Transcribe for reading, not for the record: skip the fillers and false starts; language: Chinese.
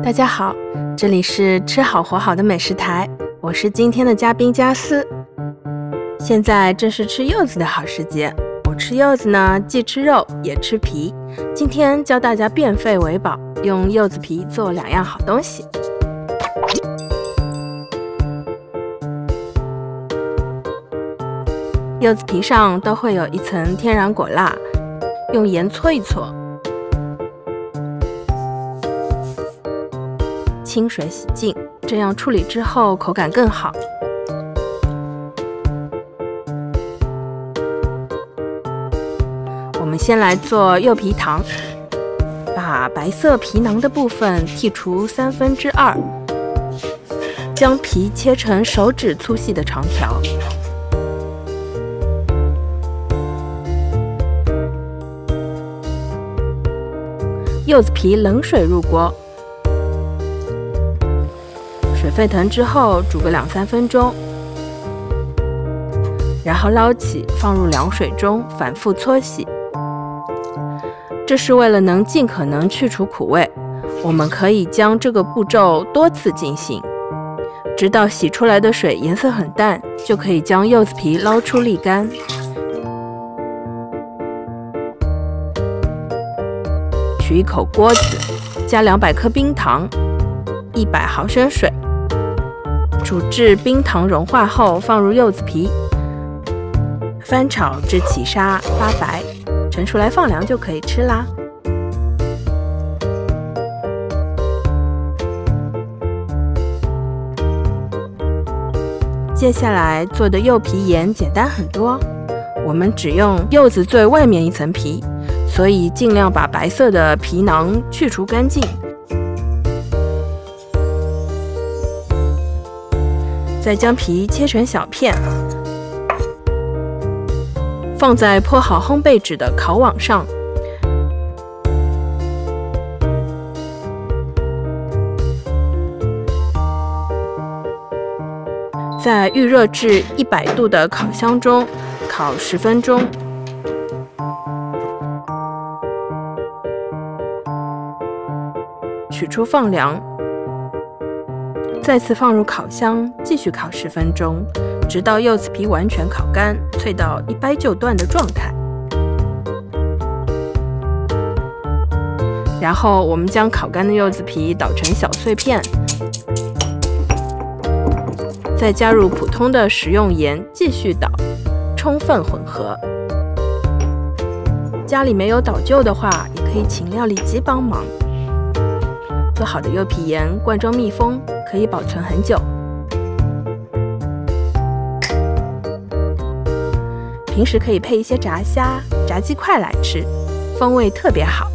大家好，这里是吃好活好的美食台，我是今天的嘉宾佳思。现在正是吃柚子的好时节，我吃柚子呢，既吃肉也吃皮。今天教大家变废为宝，用柚子皮做2样好东西。柚子皮上都会有一层天然果蜡，用盐搓一搓，清水洗净，这样处理之后口感更好。我们先来做柚皮糖，把白色皮囊的部分剔除2/3，将皮切成手指粗细的长条。柚子皮冷水入锅，水沸腾之后煮个2-3分钟，然后捞起放入凉水中反复搓洗。这是为了能尽可能去除苦味，我们可以将这个步骤多次进行，直到洗出来的水颜色很淡，就可以将柚子皮捞出沥干。取一口锅子，加200克冰糖，100毫升水，煮至冰糖融化后放入柚子皮，翻炒至起沙发白，盛出来放凉就可以吃啦。接下来做的柚皮盐简单很多，我们只用柚子最外面一层皮，所以尽量把白色的皮囊去除干净。再将皮切成小片，放在铺好烘焙纸的烤网上，在预热至100度的烤箱中烤10分钟。取出放凉，再次放入烤箱继续烤10分钟，直到柚子皮完全烤干，脆到一掰就断的状态。然后我们将烤干的柚子皮捣成小碎片，再加入普通的食用盐继续捣，充分混合。家里没有捣臼的话，也可以请料理机帮忙。做好的柚皮盐罐装密封，可以保存很久。平时可以配一些炸虾、炸鸡块来吃，风味特别好。